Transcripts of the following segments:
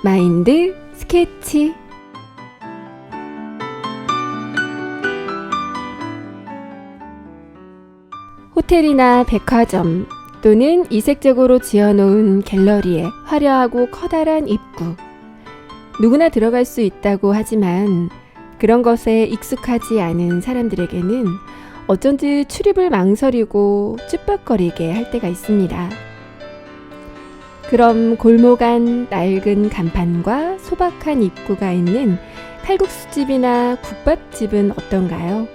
마인드 스케치. 호텔이나 백화점 또는 이색적으로 지어놓은 갤러리의 화려하고 커다란 입구. 누구나 들어갈 수 있다고 하지만 그런 것에 익숙하지 않은 사람들에게는 어쩐지 출입을 망설이고 쭈뼛거리게 할 때가 있습니다. 그럼 골목 안 낡은 간판과 소박한 입구가 있는 칼국수집이나 국밥집은 어떤가요?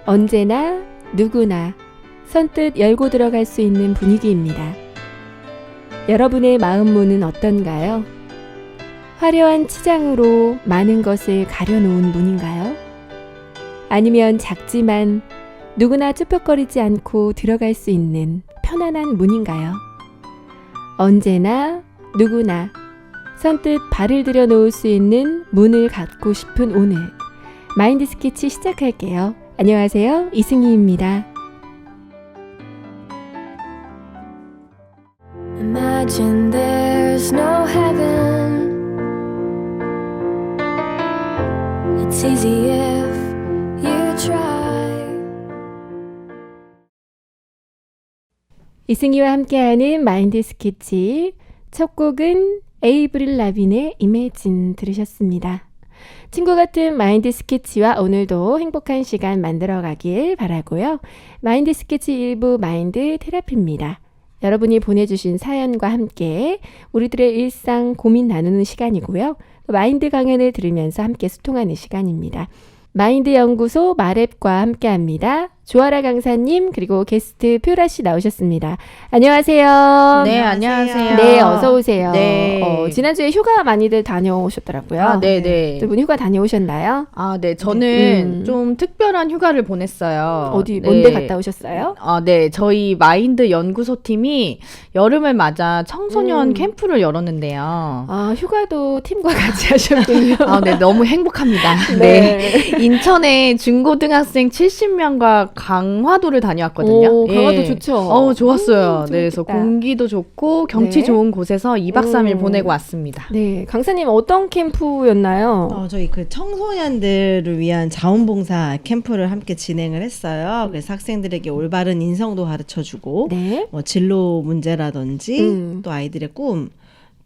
언제나 누구나 선뜻 열고 들어갈 수 있는 분위기입니다. 여러분의 마음 문은 어떤가요? 화려한 치장으로 많은 것을 가려놓은 문인가요? 아니면 작지만 누구나 쭈뼛거리지 않고 들어갈 수 있는 편안한 문인가요? 언제나 누구나 선뜻 발을 들여놓을 수 있는 문을 갖고 싶은 오늘 마인드 스케치 시작할게요. 안녕하세요, 이승희입니다. Imagine there's no heaven. It's easy if you try. 이승희와 함께하는 마인드 스케치 첫 곡은 에이브릴 라빈의 Imagine 들으셨습니다. 친구 같은 마인드 스케치와 오늘도 행복한 시간 만들어가길 바라고요. 마인드 스케치 일부 마인드 테라피입니다. 여러분이 보내주신 사연과 함께 우리들의 일상 고민 나누는 시간이고요. 마인드 강연을 들으면서 함께 소통하는 시간입니다. 마인드 연구소 마랩과 함께합니다. 조아라 강사님 그리고 게스트 퓨라씨 나오셨습니다. 안녕하세요. 네, 안녕하세요. 네, 어서 오세요. 네. 지난주에 휴가 많이들 다녀오셨더라고요. 아, 네네. 두 분 휴가 다녀오셨나요? 아, 네. 저는 좀 특별한 휴가를 보냈어요. 어디, 네. 뭔데 갔다 오셨어요? 아, 네. 저희 마인드 연구소 팀이 여름을 맞아 청소년 캠프를 열었는데요. 아, 휴가도 팀과 같이 하셨군요. 아, 네. 너무 행복합니다. 네. 네. 인천에 중고등학생 70명과 강화도를 다녀왔거든요. 오, 강화도 좋죠? 좋았어요. 네. 그래서 재밌겠다. 공기도 좋고 경치 네. 좋은 곳에서 2박 3일 보내고 왔습니다. 네, 강사님 어떤 캠프였나요? 저희 그 청소년들을 위한 자원봉사 캠프를 함께 진행을 했어요. 그래서 학생들에게 올바른 인성도 가르쳐주고, 네. 뭐 진로 문제라든지 또 아이들의 꿈,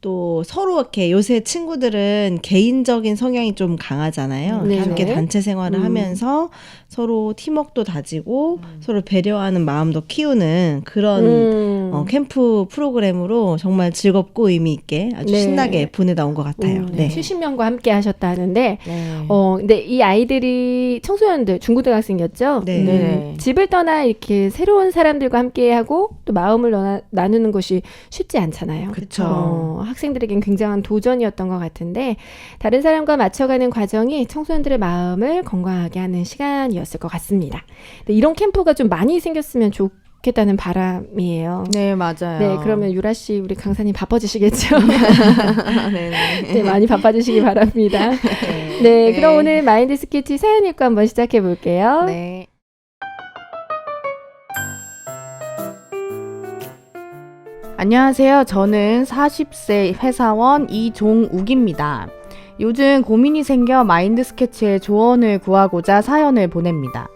또 서로 이렇게 요새 친구들은 개인적인 성향이 좀 강하잖아요. 네. 함께 단체 생활을 하면서 서로 팀워크도 다지고 서로 배려하는 마음도 키우는 그런 캠프 프로그램으로 정말 즐겁고 의미 있게 아주 네. 신나게 보내다 온 것 같아요. 네. 70명과 함께 하셨다 하는데, 네. 근데 이 아이들이 청소년들, 중고등학생이었죠? 네. 네. 집을 떠나 이렇게 새로운 사람들과 함께 하고 또 마음을 나누는 것이 쉽지 않잖아요. 그쵸. 학생들에겐 굉장한 도전이었던 것 같은데 다른 사람과 맞춰가는 과정이 청소년들의 마음을 건강하게 하는 시간이었을 것 같습니다. 근데 이런 캠프가 좀 많이 생겼으면 좋겠다는 바람이에요. 네, 맞아요. 네, 그러면 유라 씨, 우리 강사님 바빠지시겠죠? 네네. 네, 많이 바빠지시기 바랍니다. 네, 그럼 오늘 마인드 스케치 사연 읽고 한번 시작해 볼게요. 네. 안녕하세요. 저는 40세 회사원 이종욱입니다. 요즘 고민이 생겨 마인드 스케치에 조언을 구하고자 사연을 보냅니다.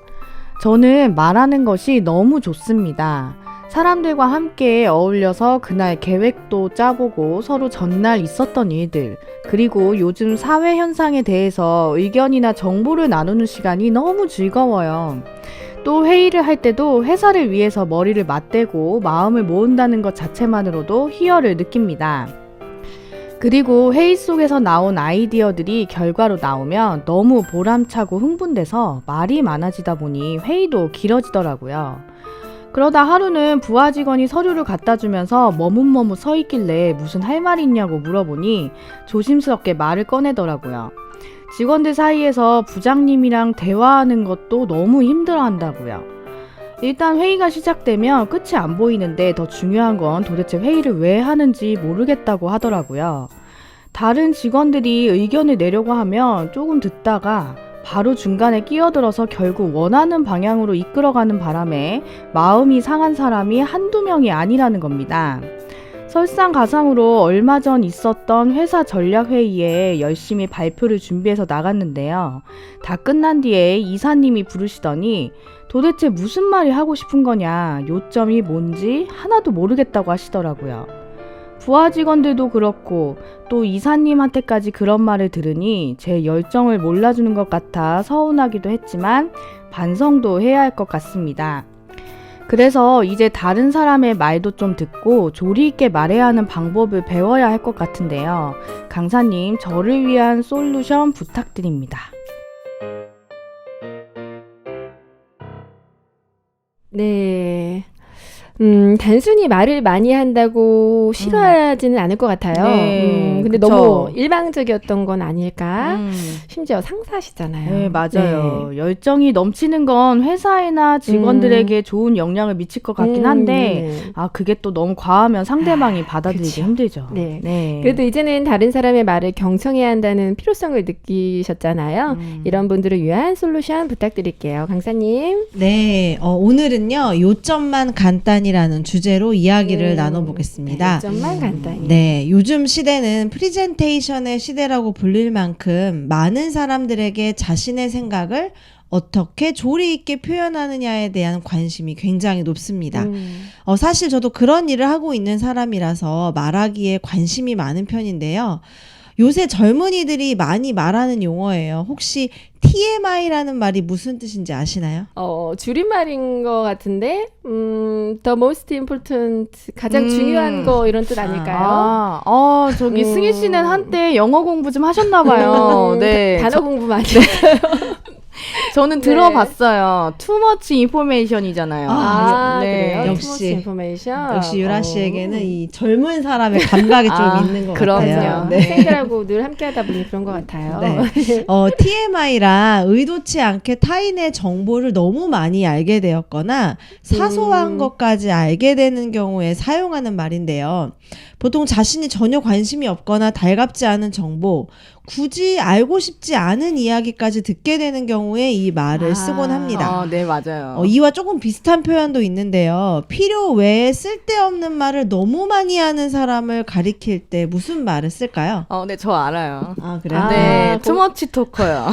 저는 말하는 것이 너무 좋습니다. 사람들과 함께 어울려서 그날 계획도 짜보고 서로 전날 있었던 일들, 그리고 요즘 사회 현상에 대해서 의견이나 정보를 나누는 시간이 너무 즐거워요. 또 회의를 할 때도 회사를 위해서 머리를 맞대고 마음을 모은다는 것 자체만으로도 희열을 느낍니다. 그리고 회의 속에서 나온 아이디어들이 결과로 나오면 너무 보람차고 흥분돼서 말이 많아지다 보니 회의도 길어지더라고요. 그러다 하루는 부하 직원이 서류를 갖다 주면서 머뭇머뭇 서 있길래 무슨 할 말 있냐고 물어보니 조심스럽게 말을 꺼내더라고요. 직원들 사이에서 부장님이랑 대화하는 것도 너무 힘들어한다고요. 일단 회의가 시작되면 끝이 안 보이는데 더 중요한 건 도대체 회의를 왜 하는지 모르겠다고 하더라고요. 다른 직원들이 의견을 내려고 하면 조금 듣다가 바로 중간에 끼어들어서 결국 원하는 방향으로 이끌어가는 바람에 마음이 상한 사람이 한두 명이 아니라는 겁니다. 설상가상으로 얼마 전 있었던 회사 전략회의에 열심히 발표를 준비해서 나갔는데요. 다 끝난 뒤에 이사님이 부르시더니 도대체 무슨 말이 하고 싶은 거냐, 요점이 뭔지 하나도 모르겠다고 하시더라고요. 부하 직원들도 그렇고 또 이사님한테까지 그런 말을 들으니 제 열정을 몰라주는 것 같아 서운하기도 했지만 반성도 해야 할 것 같습니다. 그래서 이제 다른 사람의 말도 좀 듣고 조리 있게 말해야 하는 방법을 배워야 할 것 같은데요. 강사님, 저를 위한 솔루션 부탁드립니다. 네. 단순히 말을 많이 한다고 싫어하지는 않을 것 같아요. 네, 근데 그쵸. 너무 일방적이었던 건 아닐까? 심지어 상사시잖아요. 네, 맞아요. 열정이 넘치는 건 회사이나 직원들에게 좋은 영향을 미칠 것 같긴 한데 네. 그게 또 너무 과하면 상대방이 받아들이기 그쵸. 힘들죠. 네. 그래도 이제는 다른 사람의 말을 경청해야 한다는 필요성을 느끼셨잖아요. 이런 분들을 위한 솔루션 부탁드릴게요. 강사님. 네, 오늘은요, 요점만 간단히라는 주제로 이야기를 나눠보겠습니다. 점만 간단히. 네, 요즘 시대는 프리젠테이션의 시대라고 불릴 만큼 많은 사람들에게 자신의 생각을 어떻게 조리 있게 표현하느냐에 대한 관심이 굉장히 높습니다. 사실 저도 그런 일을 하고 있는 사람이라서 말하기에 관심이 많은 편인데요. 요새 젊은이들이 많이 말하는 용어예요. 혹시 TMI라는 말이 무슨 뜻인지 아시나요? 줄임말인 것 같은데, the most important, 가장 중요한 거 이런 뜻 아닐까요? 저기 승희 씨는 한때 영어 공부 좀 하셨나봐요. 네. 단어 공부 많이 했어요. 저는 들어봤어요. Too much information이잖아요. 그래요? 역시. 인포메이션. 역시 유라 씨에게는 이 젊은 사람의 감각이 좀 있는 것 그럼요. 같아요. 네. 학생들하고 늘 함께하다 보니 그런 것 같아요. 네. TMI란 의도치 않게 타인의 정보를 너무 많이 알게 되었거나 사소한 것까지 알게 되는 경우에 사용하는 말인데요. 보통 자신이 전혀 관심이 없거나 달갑지 않은 정보, 굳이 알고 싶지 않은 이야기까지 듣게 되는 경우에 이 말을 쓰곤 합니다. 네, 맞아요. 이와 조금 비슷한 표현도 있는데요. 필요 외에 쓸데없는 말을 너무 많이 하는 사람을 가리킬 때 무슨 말을 쓸까요? 네, 저 알아요. 그래요? 네, 투머치 토커요.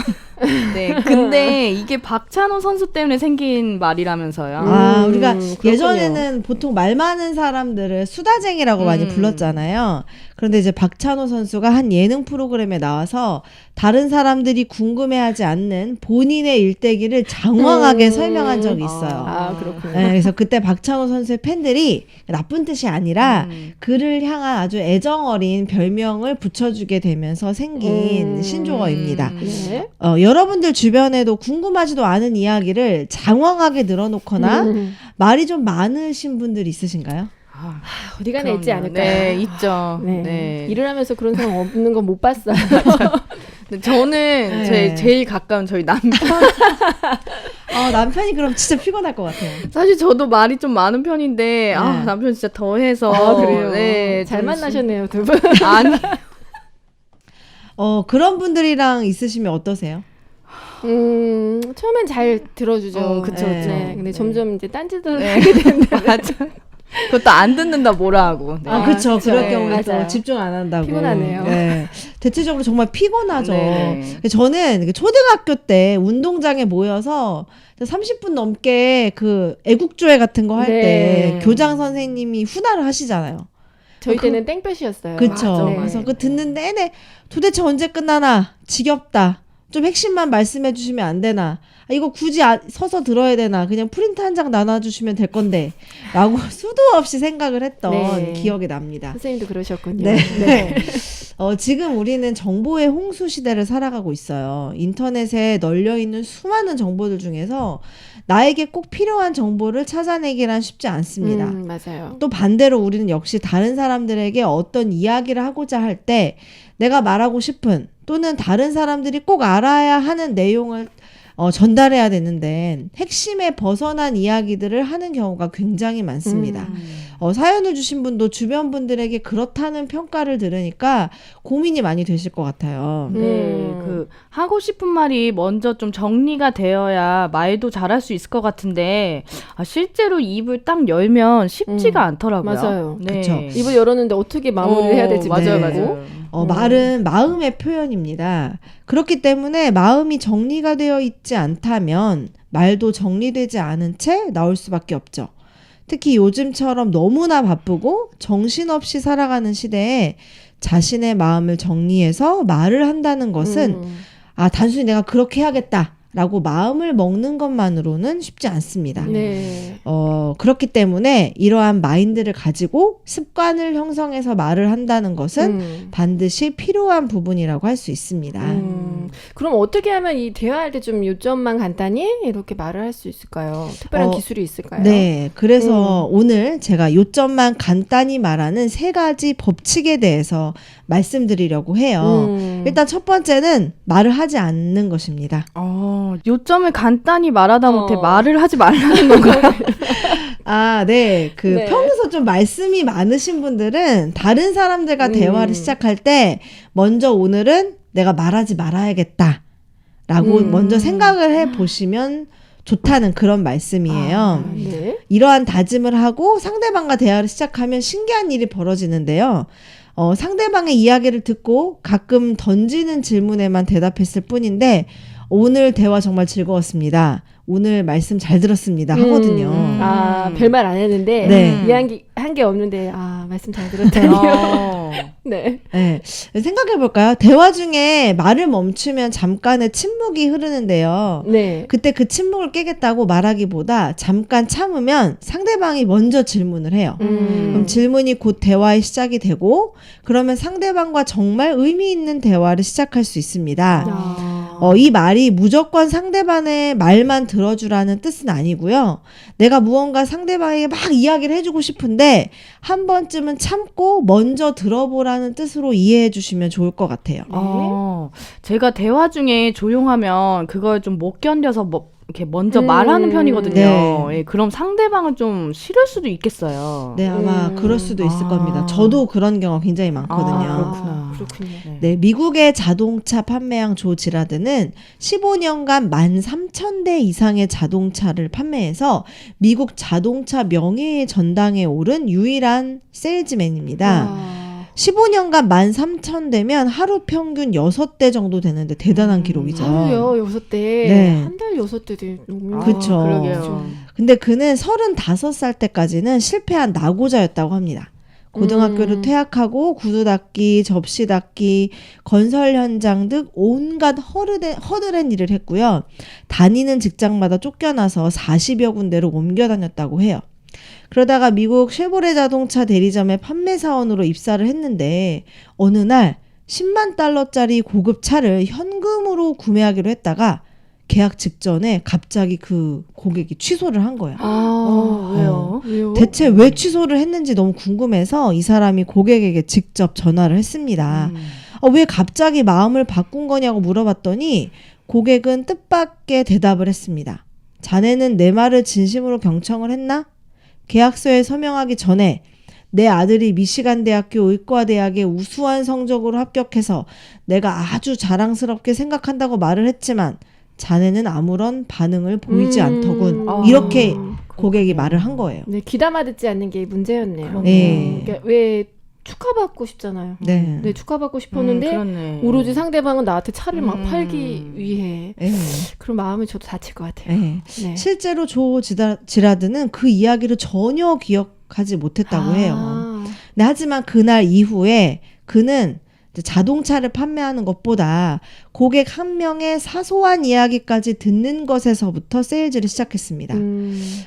네, 근데 이게 박찬호 선수 때문에 생긴 말이라면서요. 우리가 그렇군요. 예전에는 보통 말 많은 사람들을 수다쟁이라고 많이 불렀잖아요. 그런데 이제 박찬호 선수가 한 예능 프로그램에 나와서 다른 사람들이 궁금해하지 않는 본인의 일대기를 장황하게 설명한 적이 있어요. 그렇군요. 네, 그래서 그때 박찬호 선수의 팬들이 나쁜 뜻이 아니라 그를 향한 아주 애정어린 별명을 붙여주게 되면서 생긴 신조어입니다. 네. 여러분들 주변에도 궁금하지도 않은 이야기를 장황하게 늘어놓거나 말이 좀 많으신 분들 있으신가요? 어디 가나 있지 않을까요? 네, 있죠. 네. 네. 일을 하면서 그런 사람 없는 거 못 봤어요. 근데 저는 제일 가까운 저희 남편. 남편이 그럼 진짜 피곤할 것 같아요. 사실 저도 말이 좀 많은 편인데 남편 진짜 더해서. 그래요. 네, 잘 좀 만나셨네요, 두 분. 아니. 그런 분들이랑 있으시면 어떠세요? 처음엔 잘 들어주죠. 그쵸, 네. 그쵸. 네, 근데 점점 이제 딴짓을 네. 하게 되는데 맞아. 그것도 안 듣는다 뭐라 하고. 네. 그쵸. 그쵸. 그럴 네, 경우에 또 맞아요. 집중 안 한다고. 피곤하네요. 네. 대체적으로 정말 피곤하죠. 네. 저는 초등학교 때 운동장에 모여서 30분 넘게 그 애국조회 같은 거 할 때 네. 교장 선생님이 훈화를 하시잖아요. 저희 때는 땡볕이었어요. 그쵸. 네. 그래서 그 듣는 내내 도대체 언제 끝나나 지겹다. 좀 핵심만 말씀해 주시면 안 되나. 이거 굳이 서서 들어야 되나. 그냥 프린트 한 장 나눠주시면 될 건데. 라고 수도 없이 생각을 했던 네. 기억이 납니다. 선생님도 그러셨군요. 네. 지금 우리는 정보의 홍수 시대를 살아가고 있어요. 인터넷에 널려있는 수많은 정보들 중에서 나에게 꼭 필요한 정보를 찾아내기란 쉽지 않습니다. 맞아요. 또 반대로 우리는 역시 다른 사람들에게 어떤 이야기를 하고자 할 때 내가 말하고 싶은 또는 다른 사람들이 꼭 알아야 하는 내용을 전달해야 되는데 핵심에 벗어난 이야기들을 하는 경우가 굉장히 많습니다. 사연을 주신 분도 주변 분들에게 그렇다는 평가를 들으니까 고민이 많이 되실 것 같아요. 네, 하고 싶은 말이 먼저 좀 정리가 되어야 말도 잘할 수 있을 것 같은데 실제로 입을 딱 열면 쉽지가 않더라고요. 맞아요. 네. 그쵸. 입을 열었는데 어떻게 마무리를 해야 될지 맞아요, 네. 맞아요. 말은 마음의 표현입니다. 그렇기 때문에 마음이 정리가 되어 있지 않다면 말도 정리되지 않은 채 나올 수밖에 없죠. 특히 요즘처럼 너무나 바쁘고 정신없이 살아가는 시대에 자신의 마음을 정리해서 말을 한다는 것은 단순히 내가 그렇게 해야겠다 라고 마음을 먹는 것만으로는 쉽지 않습니다. 네. 그렇기 때문에 이러한 마인드를 가지고 습관을 형성해서 말을 한다는 것은 반드시 필요한 부분이라고 할 수 있습니다. 그럼 어떻게 하면 이 대화할 때 좀 요점만 간단히 이렇게 말을 할 수 있을까요? 특별한 기술이 있을까요? 네, 그래서 오늘 제가 요점만 간단히 말하는 3가지 법칙에 대해서 말씀드리려고 해요. 일단 첫 번째는 말을 하지 않는 것입니다. 요점을 간단히 말하다 못해 말을 하지 말라는 건가요? 네. 네. 평소 좀 말씀이 많으신 분들은 다른 사람들과 대화를 시작할 때 먼저 오늘은 내가 말하지 말아야겠다 라고 먼저 생각을 해 보시면 좋다는 그런 말씀이에요. 네. 이러한 다짐을 하고 상대방과 대화를 시작하면 신기한 일이 벌어지는데요. 상대방의 이야기를 듣고 가끔 던지는 질문에만 대답했을 뿐인데 오늘 대화 정말 즐거웠습니다. 오늘 말씀 잘 들었습니다. 하거든요. 별말 안 했는데 네. 한 게 없는데 말씀 잘 들었다니요. 네. 네. 생각해 볼까요? 대화 중에 말을 멈추면 잠깐의 침묵이 흐르는데요. 네. 그때 그 침묵을 깨겠다고 말하기보다 잠깐 참으면 상대방이 먼저 질문을 해요. 그럼 질문이 곧 대화의 시작이 되고 그러면 상대방과 정말 의미 있는 대화를 시작할 수 있습니다. 이 말이 무조건 상대방의 말만 들어주라는 뜻은 아니고요. 내가 무언가 상대방에게 막 이야기를 해주고 싶은데 한 번쯤은 참고 먼저 들어보라는 뜻으로 이해해 주시면 좋을 것 같아요. 제가 대화 중에 조용하면 그걸 좀 못 견뎌서 이렇게 먼저 말하는 편이거든요. 네. 예, 그럼 상대방은 좀 싫을 수도 있겠어요. 네, 아마 그럴 수도 있을 겁니다. 저도 그런 경우가 굉장히 많거든요. 그렇군요. 네, 미국의 자동차 판매왕 조 지라드는 15년간 13,000대 이상의 자동차를 판매해서 미국 자동차 명예의 전당에 오른 유일한 세일즈맨입니다. 15년간 13,000대면 하루 평균 6대 정도 되는데 대단한 기록이죠. 하루요? 6대? 네. 한 달 6대도 너무 그쵸. 그러게요. 근데 그는 35살 때까지는 실패한 낙오자였다고 합니다. 고등학교를 퇴학하고 구두 닦기, 접시 닦기, 건설 현장 등 온갖 허드렛 일을 했고요. 다니는 직장마다 쫓겨나서 40여 군데로 옮겨 다녔다고 해요. 그러다가 미국 쉐보레 자동차 대리점의 판매사원으로 입사를 했는데 어느 날 10만 달러짜리 고급 차를 현금으로 구매하기로 했다가 계약 직전에 갑자기 그 고객이 취소를 한 거예요. 왜요? 대체 왜 취소를 했는지 너무 궁금해서 이 사람이 고객에게 직접 전화를 했습니다. 왜 갑자기 마음을 바꾼 거냐고 물어봤더니 고객은 뜻밖의 대답을 했습니다. 자네는 내 말을 진심으로 경청을 했나? 계약서에 서명하기 전에 내 아들이 미시간 대학교 의과대학에 우수한 성적으로 합격해서 내가 아주 자랑스럽게 생각한다고 말을 했지만 자네는 아무런 반응을 보이지 않더군. 이렇게 고객이 말을 한 거예요. 네, 귀담아 듣지 않는 게 문제였네요. 네. 그러니까 왜 축하받고 싶잖아요. 네. 네, 축하받고 싶었는데 그렇네. 오로지 상대방은 나한테 차를 막 팔기 위해 네. 그런 마음이 저도 다칠 것 같아요. 네. 네. 실제로 조 지라드는 그 이야기를 전혀 기억하지 못했다고 해요. 네, 하지만 그날 이후에 그는 자동차를 판매하는 것보다 고객 한 명의 사소한 이야기까지 듣는 것에서부터 세일즈를 시작했습니다.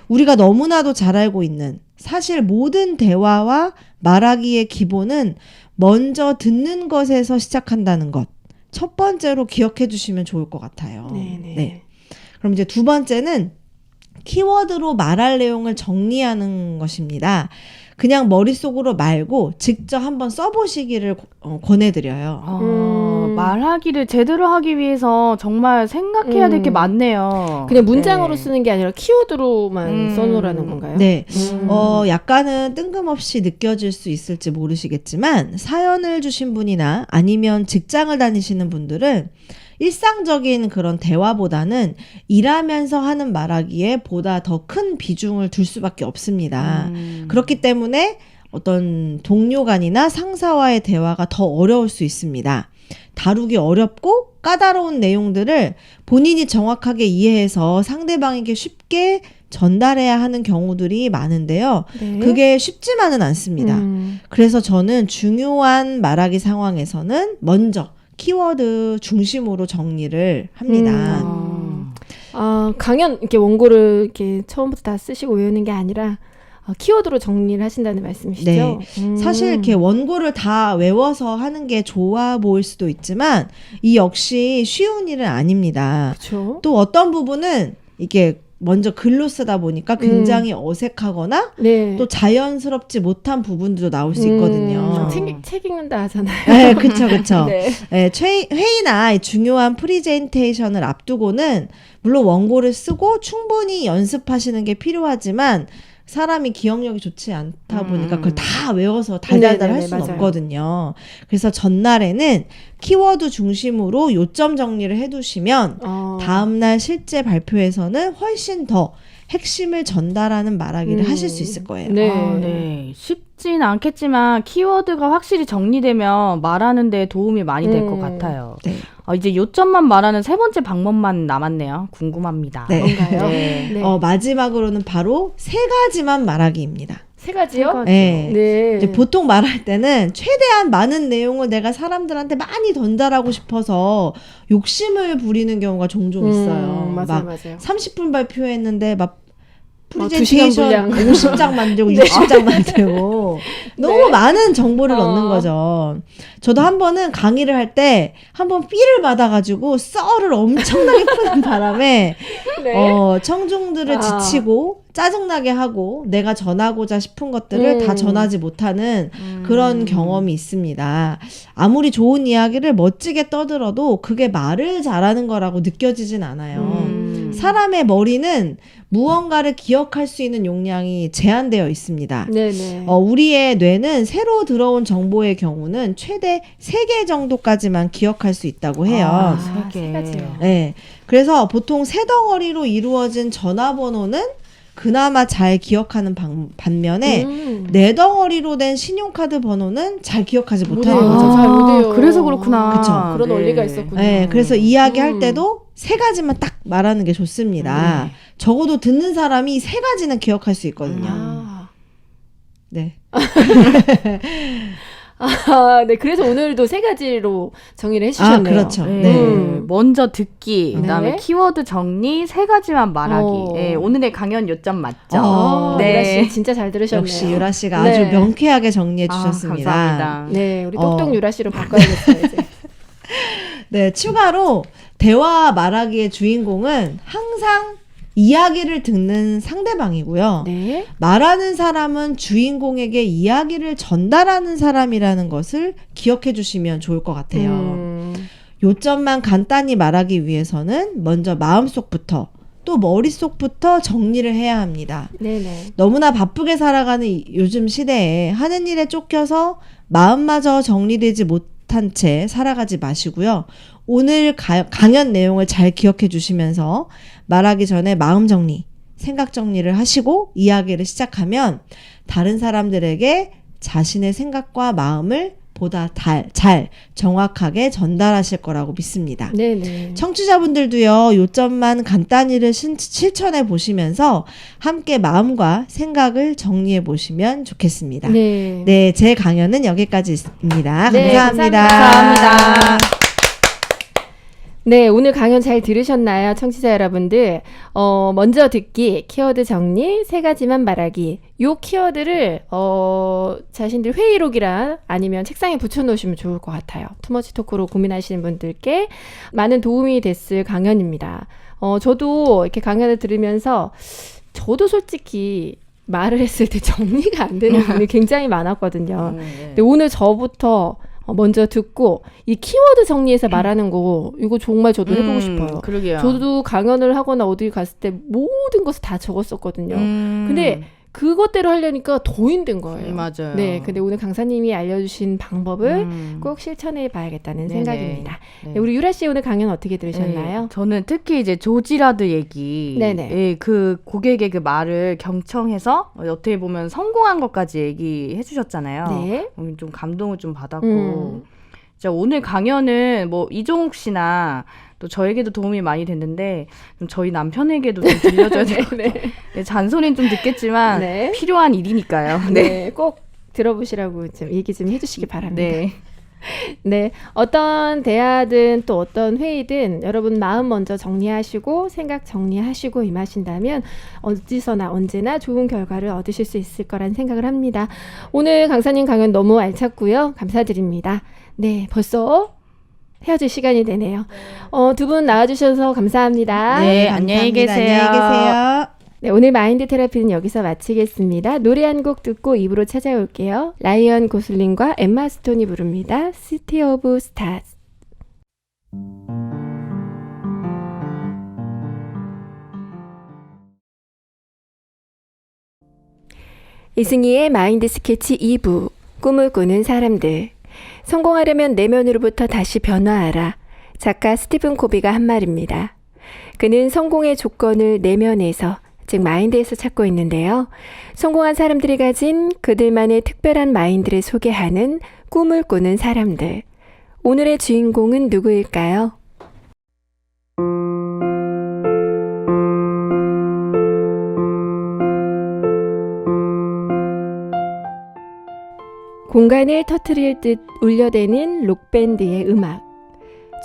우리가 너무나도 잘 알고 있는 사실 모든 대화와 말하기의 기본은 먼저 듣는 것에서 시작한다는 것. 첫 번째로 기억해 주시면 좋을 것 같아요. 네. 그럼 이제 두 번째는 키워드로 말할 내용을 정리하는 것입니다. 그냥 머릿속으로 말고 직접 한번 써보시기를 권해드려요. 말하기를 제대로 하기 위해서 정말 생각해야 될 게 많네요. 그냥 문장으로 네. 쓰는 게 아니라 키워드로만 써놓으라는 건가요? 네. 약간은 뜬금없이 느껴질 수 있을지 모르시겠지만 사연을 주신 분이나 아니면 직장을 다니시는 분들은 일상적인 그런 대화보다는 일하면서 하는 말하기에 보다 더 큰 비중을 둘 수밖에 없습니다. 그렇기 때문에 어떤 동료 간이나 상사와의 대화가 더 어려울 수 있습니다. 다루기 어렵고 까다로운 내용들을 본인이 정확하게 이해해서 상대방에게 쉽게 전달해야 하는 경우들이 많은데요. 네. 그게 쉽지만은 않습니다. 그래서 저는 중요한 말하기 상황에서는 먼저 키워드 중심으로 정리를 합니다. 강연 이렇게 원고를 이렇게 처음부터 다 쓰시고 외우는 게 아니라 키워드로 정리를 하신다는 말씀이시죠? 네. 사실 이렇게 원고를 다 외워서 하는 게 좋아 보일 수도 있지만 이 역시 쉬운 일은 아닙니다. 그렇죠. 또 어떤 부분은 이게 먼저 글로 쓰다 보니까 굉장히 어색하거나 네. 또 자연스럽지 못한 부분도 나올 수 있거든요. 책 읽는다 하잖아요. 네, 그쵸. 네. 네, 회의나 중요한 프리젠테이션을 앞두고는 물론 원고를 쓰고 충분히 연습하시는 게 필요하지만 사람이 기억력이 좋지 않다 보니까 그걸 다 외워서 달달달 할 수는 맞아요. 없거든요. 그래서 전날에는 키워드 중심으로 요점 정리를 해두시면 다음날 실제 발표에서는 훨씬 더 핵심을 전달하는 말하기를 하실 수 있을 거예요. 네. 네. 쉽진 않겠지만 키워드가 확실히 정리되면 말하는 데 도움이 많이 될 것 같아요. 네. 이제 요점만 말하는 세 번째 방법만 남았네요. 궁금합니다. 네. 뭔가요? 네. 네. 마지막으로는 바로 3가지만 말하기입니다. 3가지요? 네. 네. 이제 보통 말할 때는 최대한 많은 내용을 내가 사람들한테 많이 전달하고 싶어서 욕심을 부리는 경우가 종종 있어요. 맞아요. 막 맞아요. 30분 발표했는데 막 2시간 프레젠테이션 분량. 50장 만들고 60장 만들고 너무 많은 정보를 넣는 거죠. 저도 한 번은 강의를 할 때 한 번 삐를 받아가지고 썰을 엄청나게 푸는 바람에 네. 청중들을 지치고 짜증나게 하고 내가 전하고자 싶은 것들을 다 전하지 못하는 그런 경험이 있습니다. 아무리 좋은 이야기를 멋지게 떠들어도 그게 말을 잘하는 거라고 느껴지진 않아요. 사람의 머리는 무언가를 기억할 수 있는 용량이 제한되어 있습니다. 네네. 우리의 뇌는 새로 들어온 정보의 경우는 최대 3개 정도까지만 기억할 수 있다고 해요. 3개. 3가지요. 네. 그래서 보통 세 덩어리로 이루어진 전화번호는 그나마 잘 기억하는 반면에 4덩어리로 된 신용카드 번호는 잘 기억하지 못하는 못해요. 거죠. 잘 못해요. 그래서 그렇구나. 그쵸. 그런 원리가 있었군요. 네, 그래서 이야기할 때도 3가지만 딱 말하는 게 좋습니다. 적어도 듣는 사람이 3가지는 기억할 수 있거든요. 네. 네. 그래서 오늘도 3가지로 정리를 해주셨네요. 그렇죠. 네. 먼저 듣기, 네. 그다음에 키워드 정리, 3가지만 말하기. 네, 오늘의 강연 요점 맞죠? 유라 씨 진짜 잘 들으셨네요. 역시 유라 씨가 네. 아주 명쾌하게 정리해 주셨습니다. 감사합니다. 네, 우리 똑똑 유라 씨로 바꿔야겠어요 이제. 네, 추가로 대화 말하기의 주인공은 항상 이야기를 듣는 상대방이고요. 네. 말하는 사람은 주인공에게 이야기를 전달하는 사람이라는 것을 기억해 주시면 좋을 것 같아요. 요점만 간단히 말하기 위해서는 먼저 마음속부터 또 머릿속부터 정리를 해야 합니다. 네네. 너무나 바쁘게 살아가는 요즘 시대에 하는 일에 쫓겨서 마음마저 정리되지 못한 채 살아가지 마시고요. 오늘 강연 내용을 잘 기억해 주시면서 말하기 전에 마음 정리, 생각 정리를 하시고 이야기를 시작하면 다른 사람들에게 자신의 생각과 마음을 보다 잘 정확하게 전달하실 거라고 믿습니다. 네네. 청취자분들도요, 요점만 간단히를 실천해 보시면서 함께 마음과 생각을 정리해 보시면 좋겠습니다. 네. 네, 제 강연은 여기까지입니다. 네, 감사합니다. 감사합니다. 네, 오늘 강연 잘 들으셨나요? 청취자 여러분들. 먼저 듣기, 키워드 정리, 3가지만 말하기. 요 키워드를, 자신들 회의록이랑 아니면 책상에 붙여놓으시면 좋을 것 같아요. 투머치 토크로 고민하시는 분들께 많은 도움이 됐을 강연입니다. 저도 이렇게 강연을 들으면서, 저도 솔직히 말을 했을 때 정리가 안 되는 부분이 굉장히 많았거든요. 근데 오늘 저부터 먼저 듣고 이 키워드 정리해서 말하는 거 이거 정말 저도 해보고 싶어요. 그러게요. 저도 강연을 하거나 어디 갔을 때 모든 것을 다 적었었거든요. 근데 그것대로 하려니까 더 힘든 거예요. 맞아요. 네, 근데 오늘 강사님이 알려주신 방법을 꼭 실천해 봐야겠다는 네네. 생각입니다. 네. 네, 우리 유라 씨 오늘 강연 어떻게 들으셨나요? 네, 저는 특히 이제 조지라드 얘기, 네네. 예, 그 고객의 그 말을 경청해서 어떻게 보면 성공한 것까지 얘기해 주셨잖아요. 네. 좀 감동을 좀 받았고, 진짜 오늘 강연은 뭐 이종욱 씨나 또 저에게도 도움이 많이 됐는데 좀 저희 남편에게도 좀 들려줘야 될 것 같아요. 네, 잔소리는 좀 듣겠지만 네. 필요한 일이니까요. 네, 꼭 들어보시라고 좀 얘기 좀 해주시기 바랍니다. 네. 네, 어떤 대화든 또 어떤 회의든 여러분 마음 먼저 정리하시고 생각 정리하시고 임하신다면 어디서나 언제나 좋은 결과를 얻으실 수 있을 거란 생각을 합니다. 오늘 강사님 강연 너무 알찼고요. 감사드립니다. 네, 벌써 헤어질 시간이 되네요. 두 분 나와주셔서 감사합니다. 네, 안녕히 감사합니다. 계세요. 안녕히 계세요. 네, 오늘 마인드 테라피는 여기서 마치겠습니다. 노래 한 곡 듣고 입으로 찾아올게요. 라이언 고슬링과 엠마 스톤이 부릅니다. City of Stars. 이승희의 마인드 스케치 2부. 꿈을 꾸는 사람들. 성공하려면 내면으로부터 다시 변화하라. 작가 스티븐 코비가 한 말입니다. 그는 성공의 조건을 내면에서, 즉 마인드에서 찾고 있는데요. 성공한 사람들이 가진 그들만의 특별한 마인드를 소개하는 꿈을 꾸는 사람들. 오늘의 주인공은 누구일까요? 공간을 터트릴 듯 울려대는 록밴드의 음악.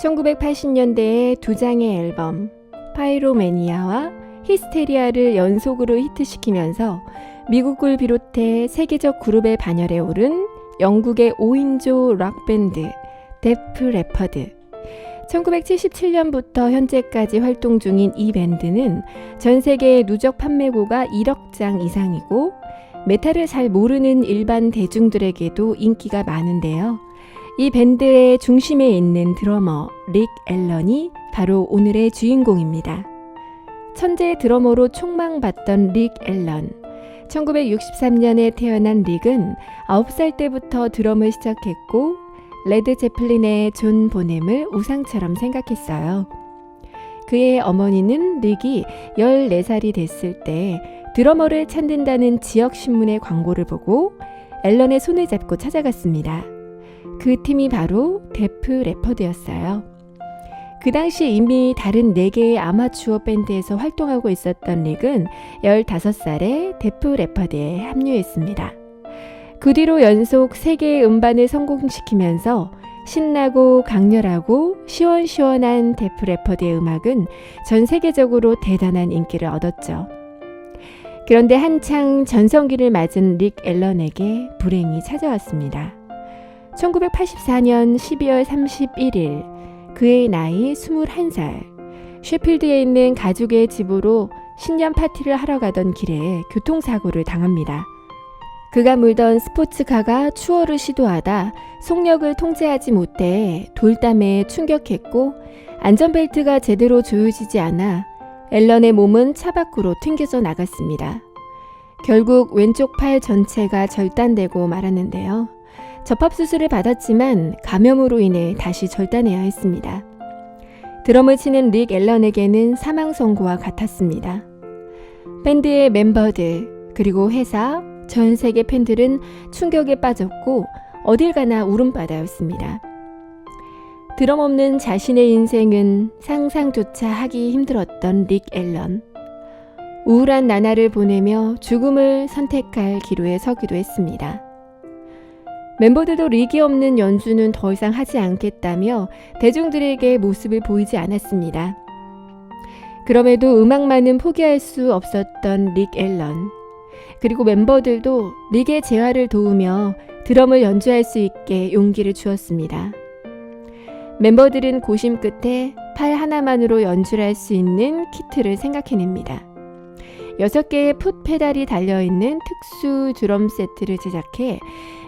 1980년대에 두 장의 앨범 파이로매니아와 히스테리아를 연속으로 히트시키면서 미국을 비롯해 세계적 그룹의 반열에 오른 영국의 5인조 락밴드 데프 레퍼드. 1977년부터 현재까지 활동 중인 이 밴드는 전 세계의 누적 판매고가 1억 장 이상이고 메탈을 잘 모르는 일반 대중들에게도 인기가 많은데요. 이 밴드의 중심에 있는 드러머 릭 앨런이 바로 오늘의 주인공입니다. 천재 드러머로 촉망받던 릭 앨런. 1963년에 태어난 릭은 9살 때부터 드럼을 시작했고 레드 제플린의 존 보넴을 우상처럼 생각했어요. 그의 어머니는 릭이 14살이 됐을 때 드러머를 찾는다는 지역신문의 광고를 보고 앨런의 손을 잡고 찾아갔습니다. 그 팀이 바로 데프 레퍼드였어요. 그 당시 이미 다른 4개의 아마추어 밴드에서 활동하고 있었던 릭은 15살에 데프 레퍼드에 합류했습니다. 그 뒤로 연속 3개의 음반을 성공시키면서 신나고 강렬하고 시원시원한 데프 레퍼드의 음악은 전 세계적으로 대단한 인기를 얻었죠. 그런데 한창 전성기를 맞은 릭 앨런에게 불행이 찾아왔습니다. 1984년 12월 31일 그의 나이 21살, 셰필드에 있는 가족의 집으로 신년 파티를 하러 가던 길에 교통사고를 당합니다. 그가 몰던 스포츠카가 추월을 시도하다 속력을 통제하지 못해 돌담에 충격했고 안전벨트가 제대로 조여지지 않아 앨런의 몸은 차 밖으로 튕겨져 나갔습니다. 결국 왼쪽 팔 전체가 절단되고 말았는데요. 접합수술을 받았지만 감염으로 인해 다시 절단해야 했습니다. 드럼을 치는 릭 앨런에게는 사망 선고와 같았습니다. 밴드의 멤버들 그리고 회사, 전 세계 팬들은 충격에 빠졌고 어딜 가나 울음바다였습니다. 드럼 없는 자신의 인생은 상상조차 하기 힘들었던 릭 앨런. 우울한 나날을 보내며 죽음을 선택할 기로에 서기도 했습니다. 멤버들도 릭이 없는 연주는 더 이상 하지 않겠다며 대중들에게 모습을 보이지 않았습니다. 그럼에도 음악만은 포기할 수 없었던 릭 앨런. 그리고 멤버들도 릭의 재활을 도우며 드럼을 연주할 수 있게 용기를 주었습니다. 멤버들은 고심 끝에 팔 하나만으로 연주를 할 수 있는 키트를 생각해냅니다. 6개의 풋 페달이 달려있는 특수 드럼 세트를 제작해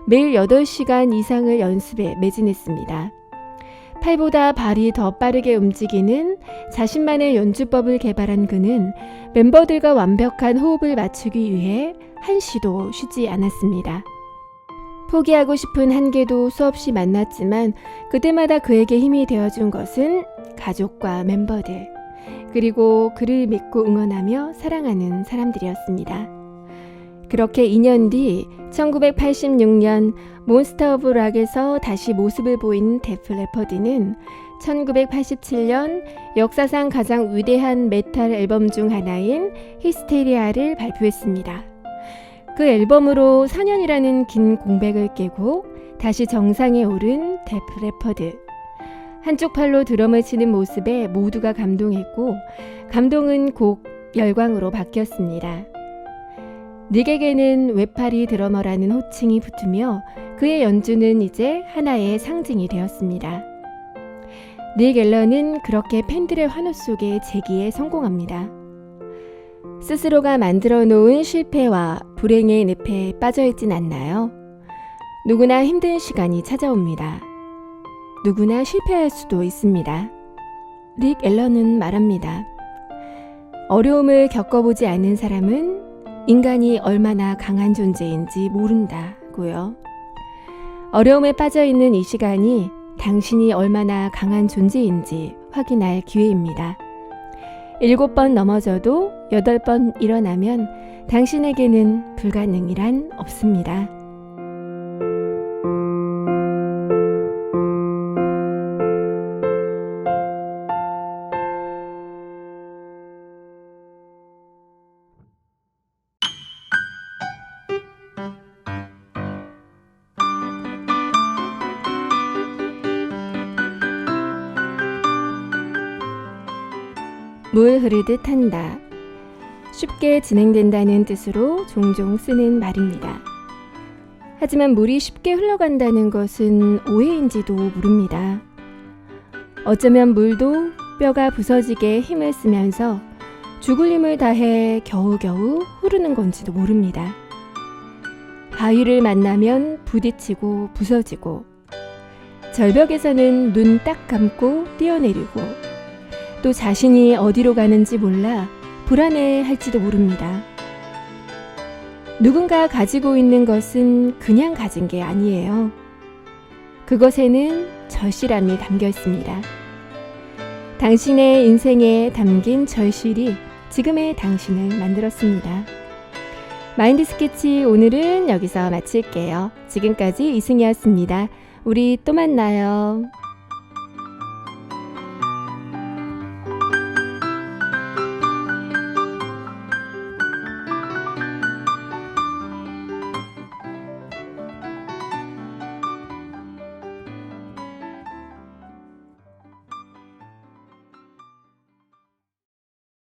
매일 8시간 이상을 연습에 매진했습니다. 팔보다 발이 더 빠르게 움직이는 자신만의 연주법을 개발한 그는 멤버들과 완벽한 호흡을 맞추기 위해 한시도 쉬지 않았습니다. 포기하고 싶은 한계도 수없이 만났지만 그때마다 그에게 힘이 되어준 것은 가족과 멤버들, 그리고 그를 믿고 응원하며 사랑하는 사람들이었습니다. 그렇게 2년 뒤 1986년 몬스터 오브 락에서 다시 모습을 보인 데프 레퍼드는 1987년 역사상 가장 위대한 메탈 앨범 중 하나인 히스테리아를 발표했습니다. 그 앨범으로 4년이라는 긴 공백을 깨고 다시 정상에 오른 데프 레퍼드. 한쪽 팔로 드럼을 치는 모습에 모두가 감동했고 감동은 곧 열광으로 바뀌었습니다. 닉에게는 외팔이 드러머라는 호칭이 붙으며 그의 연주는 이제 하나의 상징이 되었습니다. 닉 앨런은 그렇게 팬들의 환호 속에 재기에 성공합니다. 스스로가 만들어 놓은 실패와 불행의 늪에 빠져있진 않나요? 누구나 힘든 시간이 찾아옵니다. 누구나 실패할 수도 있습니다. 닉 앨런은 말합니다. 어려움을 겪어보지 않은 사람은 인간이 얼마나 강한 존재인지 모른다고요. 어려움에 빠져있는 이 시간이 당신이 얼마나 강한 존재인지 확인할 기회입니다. 7번 넘어져도 8번 일어나면 당신에게는 불가능이란 없습니다. 물 흐르듯 한다. 쉽게 진행된다는 뜻으로 종종 쓰는 말입니다. 하지만 물이 쉽게 흘러간다는 것은 오해인지도 모릅니다. 어쩌면 물도 뼈가 부서지게 힘을 쓰면서 죽을 힘을 다해 겨우겨우 흐르는 건지도 모릅니다. 바위를 만나면 부딪히고 부서지고, 절벽에서는 눈 딱 감고 뛰어내리고, 또 자신이 어디로 가는지 몰라 불안해할지도 모릅니다. 누군가 가지고 있는 것은 그냥 가진 게 아니에요. 그것에는 절실함이 담겨 있습니다. 당신의 인생에 담긴 절실이 지금의 당신을 만들었습니다. 마인드 스케치 오늘은 여기서 마칠게요. 지금까지 이승이었습니다. 우리 또 만나요.